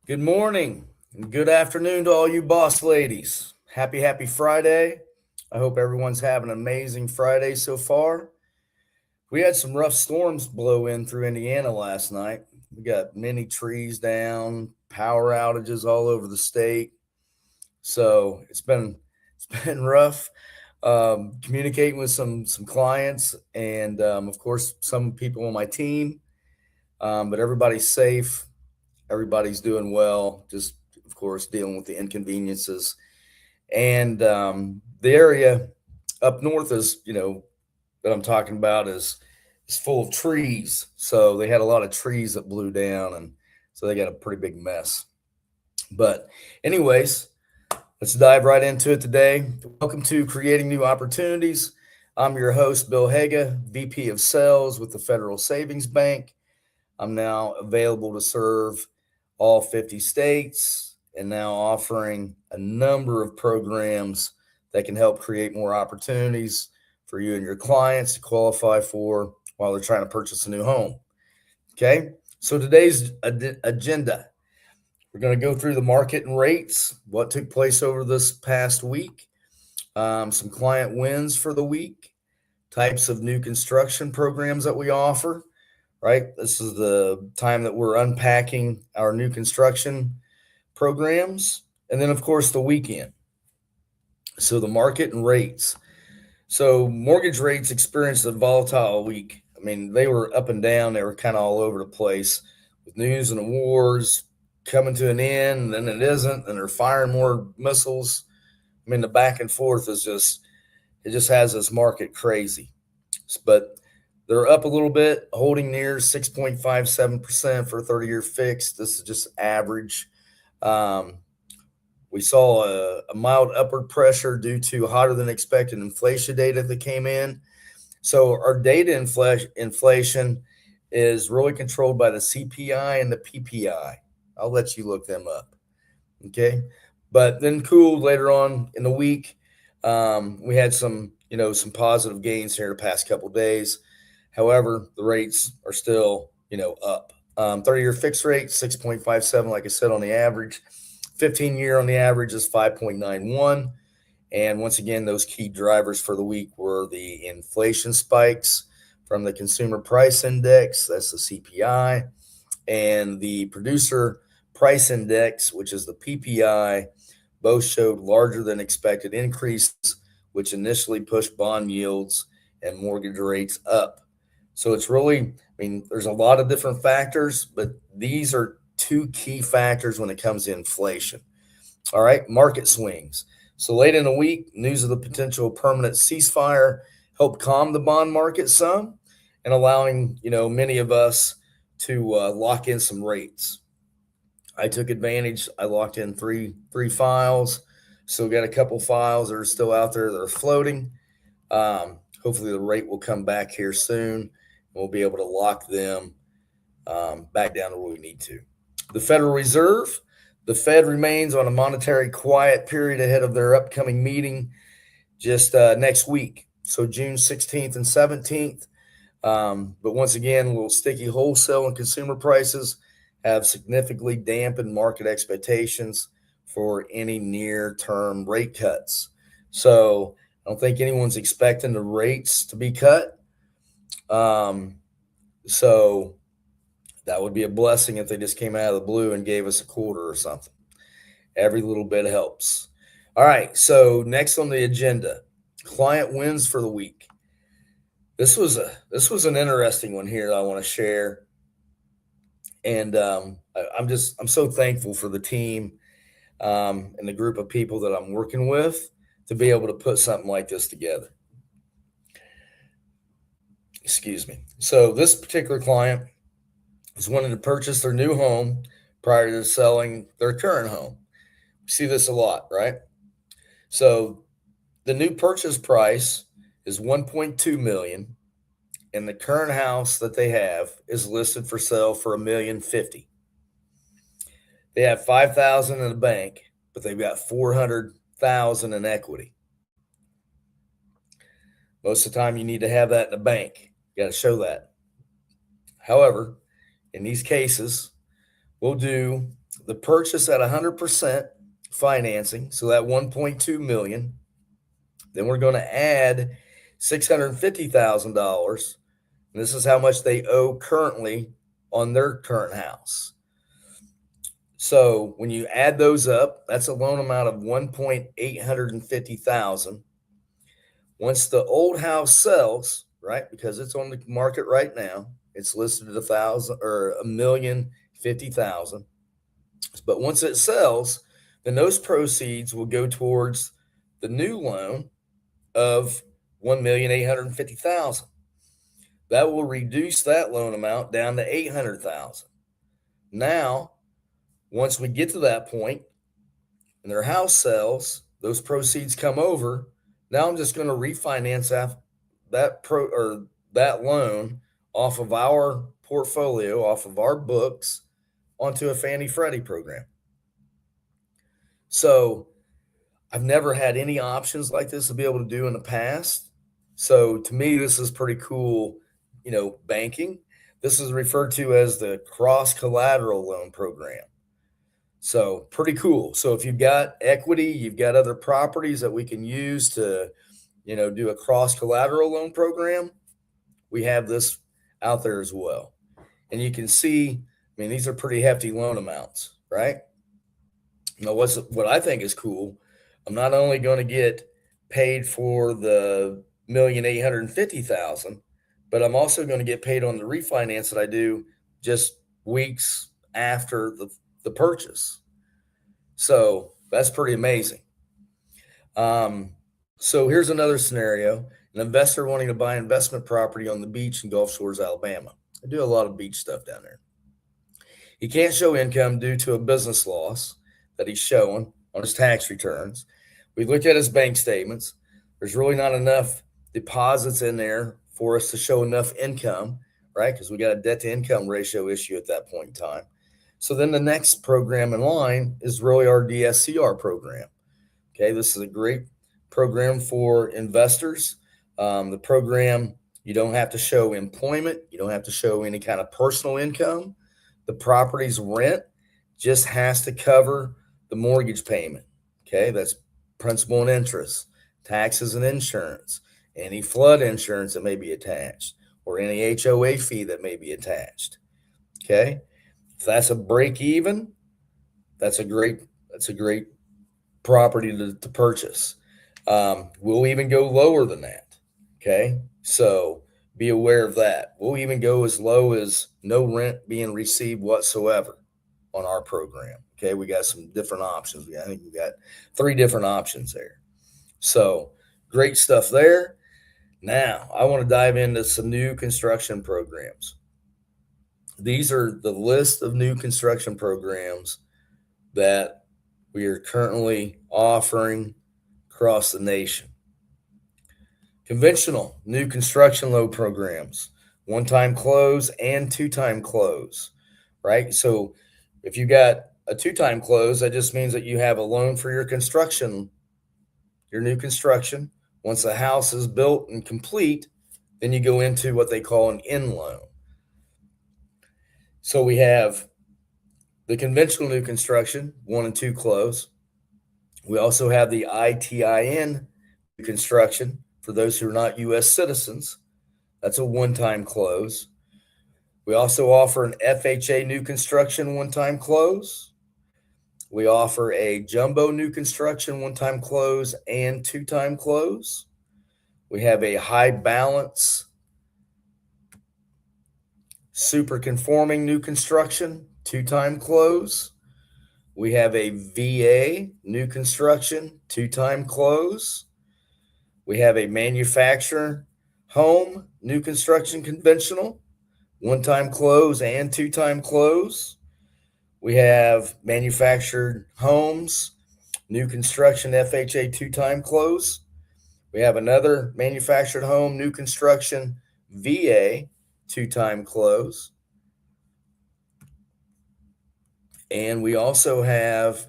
Good morning and good afternoon to all you boss ladies. Happy Friday. I hope everyone's having an amazing Friday so far. We had some rough storms blow in through Indiana last night. We got many trees down, power outages all over the state. So it's been rough communicating with some clients and of course some people on my team. But everybody's safe. Everybody's doing well. Just of course dealing with the inconveniences and the area up north is that I'm talking about is full of trees. So they had a lot of trees that blew down, and so they got a pretty big mess. But anyways, let's dive right into it today. Welcome to Creating New Opportunities. I'm your host, Bill Haga, VP of Sales with the Federal Savings Bank. I'm now available to serve all 50 states and now offering a number of programs that can help create more opportunities for you and your clients to qualify for while they're trying to purchase a new home. Okay, so today's agenda, we're going to go through the market and rates, what took place over this past week, some client wins for the week, types of new construction programs that we offer, right? This is the time that we're unpacking our new construction programs. And then, of course, the weekend. So, the market and rates. So, mortgage rates experienced a volatile week. I mean, they were up and down, they were kind of all over the place with news and wars coming to an end, and then it isn't, and they're firing more missiles. I mean, the back and forth is it just has this market crazy. But they're up a little bit, holding near 6.57% for a 30-year fixed. This is just average. Um, we saw a mild upward pressure due to hotter than expected inflation data that came in. So our data inflation is really controlled by the CPI and the PPI. I'll let you look them up. Okay. But then cooled later on in the week. We had some positive gains here the past couple of days. However, the rates are still, up. 30-year fixed rate, 6.57, like I said, on the average. 15-year on the average is 5.91. And once again, those key drivers for the week were the inflation spikes from the consumer price index, that's the CPI, and the producer price index, which is the PPI. Both showed larger than expected increases, which initially pushed bond yields and mortgage rates up. So it's really, I mean, there's a lot of different factors, but these are two key factors when it comes to inflation. All right, market swings. So late in the week, news of the potential permanent ceasefire helped calm the bond market some and allowing, many of us to lock in some rates. I took advantage. I locked in three files. Still got a couple files that are still out there that are floating. Hopefully, the rate will come back here soon. We'll be able to lock them back down to where we need to. The Federal Reserve, the Fed remains on a monetary quiet period ahead of their upcoming meeting just next week. So June 16th and 17th. But once again, a little sticky wholesale and consumer prices have significantly dampened market expectations for any near-term rate cuts. So I don't think anyone's expecting the rates to be cut. So that would be a blessing if they just came out of the blue and gave us a quarter or something. Every little bit helps. All right, so next on the agenda, client wins for the week. This was an interesting one here that I want to share, and I'm so thankful for the team and the group of people that I'm working with to be able to put something like this together. Excuse me. So this particular client is wanting to purchase their new home prior to selling their current home. We see this a lot, right? So the new purchase price is 1.2 million, and the current house that they have is listed for sale for $1,050,000. They have 5,000 in the bank, but they've got 400,000 in equity. Most of the time, you need to have that in the bank. You got to show that. However, in these cases, we'll do the purchase at 100% financing, so that 1.2 million, then we're going to add $650,000. And this is how much they owe currently on their current house. So when you add those up, that's a loan amount of $1,850,000. Once the old house sells, right, because it's on the market right now, it's listed at $1,050,000. But once it sells, then those proceeds will go towards the new loan of $1,850,000. That will reduce that loan amount down to $800,000. Now, once we get to that point and their house sells, those proceeds come over. Now I'm just going to refinance that loan off of our portfolio, off of our books, onto a Fannie Freddie program. So I've never had any options like this to be able to do in the past. So to me, this is pretty cool, banking. This is referred to as the cross collateral loan program. So pretty cool. So if you've got equity, you've got other properties that we can use to, do a cross collateral loan program, we have this out there as well. And you can see, these are pretty hefty loan amounts, right? Now, what I think is cool, I'm not only going to get paid for the $1,850,000, but I'm also going to get paid on the refinance that I do just weeks after the purchase. So that's pretty amazing. So here's another scenario: an investor wanting to buy investment property on the beach in Gulf Shores, Alabama. I do a lot of beach stuff down there. He can't show income due to a business loss that he's showing on his tax returns. We looked at his bank statements. There's really not enough deposits in there for us to show enough income, right? Because we got a debt to income ratio issue at that point in time. So then the next program in line is really our DSCR program. Okay, this is a great program for investors. The program, you don't have to show employment. You don't have to show any kind of personal income. The property's rent just has to cover the mortgage payment. Okay, that's principal and interest, taxes and insurance, any flood insurance that may be attached, or any HOA fee that may be attached. Okay, if that's a break even, that's a great property to purchase. We'll even go lower than that. Okay, so be aware of that. We'll even go as low as no rent being received whatsoever on our program. Okay, we got some different options. I think we got 3 different options there. So great stuff there. Now I want to dive into some new construction programs. These are the list of new construction programs that we are currently offering across the nation. Conventional new construction loan programs, one-time close and two-time close, right? So if you got a two-time close, that just means that you have a loan for your construction, your new construction. Once the house is built and complete, then you go into what they call an end loan. So we have the conventional new construction, 1 and 2 close. We also have the ITIN new construction for those who are not U.S. citizens. That's a one-time close. We also offer an FHA new construction one-time close. We offer a jumbo new construction one-time close and two-time close. We have a high balance super conforming new construction two-time close. We have a VA new construction two-time close. We have a manufacturer home new construction conventional one-time close and two-time close. We have manufactured homes new construction FHA two-time close. We have another manufactured home new construction VA two-time close. And we also have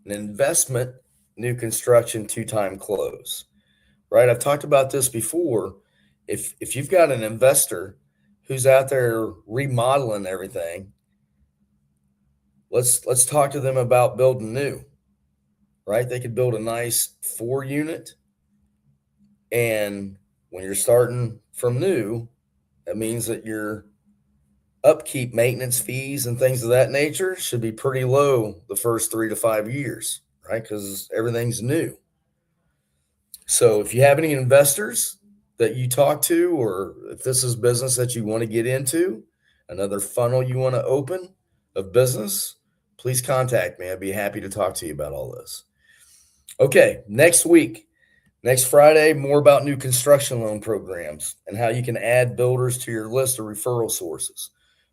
an investment new construction two-time close, right? I've talked about this before. If you've got an investor who's out there remodeling everything, let's talk to them about building new, right? They could build a nice 4 unit. And when you're starting from new, that means that your upkeep, maintenance fees, and things of that nature should be pretty low the first 3 to 5 years, right? Because everything's new. So if you have any investors that you talk to, or if this is business that you want to get into, another funnel you want to open of business, please contact me. I'd be happy to talk to you about all this. Okay, next week, next Friday, more about new construction loan programs and how you can add builders to your list of referral sources.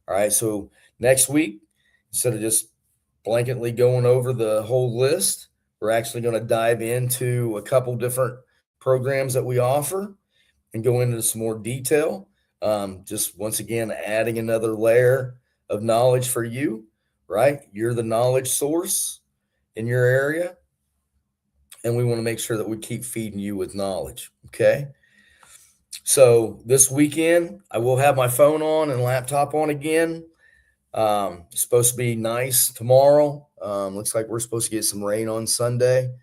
All right, so next week, instead of just blanketly going over the whole list, we're actually going to dive into a couple different programs that we offer and go into some more detail. Just once again, adding another layer of knowledge for you, right? You're the knowledge source in your area, and we want to make sure that we keep feeding you with knowledge. Okay. So this weekend, I will have my phone on and laptop on again. It's supposed to be nice tomorrow. Looks like we're supposed to get some rain on Sunday.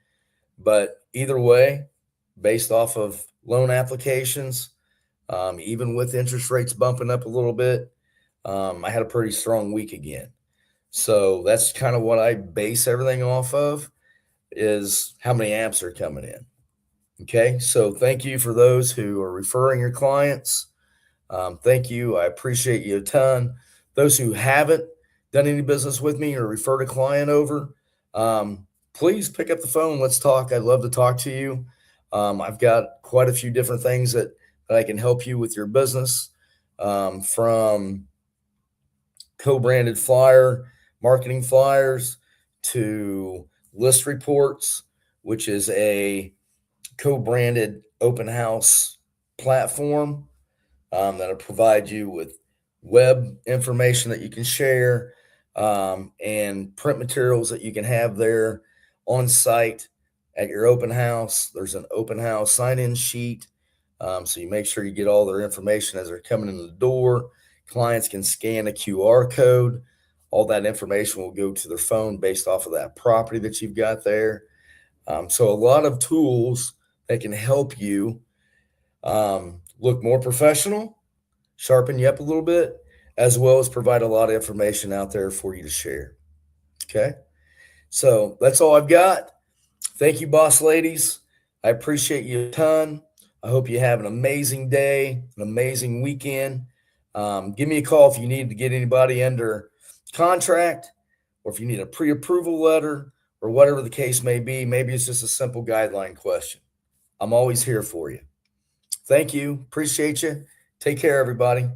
But either way, based off of loan applications, even with interest rates bumping up a little bit, I had a pretty strong week again. So that's kind of what I base everything off of, is how many amps are coming in. Okay, so thank you for those who are referring your clients. Thank you. I appreciate you a ton. Those who haven't done any business with me or referred a client over, please pick up the phone. Let's talk. I'd love to talk to you. I've got quite a few different things that I can help you with your business, from co-branded marketing flyers to list reports, which is a co-branded open house platform that'll provide you with web information that you can share, and print materials that you can have there on site at your open house. There's an open house sign-in sheet, so you make sure you get all their information as they're coming in the door. Clients can scan a QR code. All that information will go to their phone based off of that property that you've got there. So a lot of tools that can help you look more professional, sharpen you up a little bit, as well as provide a lot of information out there for you to share. Okay, so that's all I've got. Thank you, boss ladies. I appreciate you a ton. I hope you have an amazing day, an amazing weekend. Give me a call if you need to get anybody under contract, or if you need a pre-approval letter, or whatever the case may be. Maybe it's just a simple guideline question. I'm always here for you. Thank you. Appreciate you. Take care, everybody.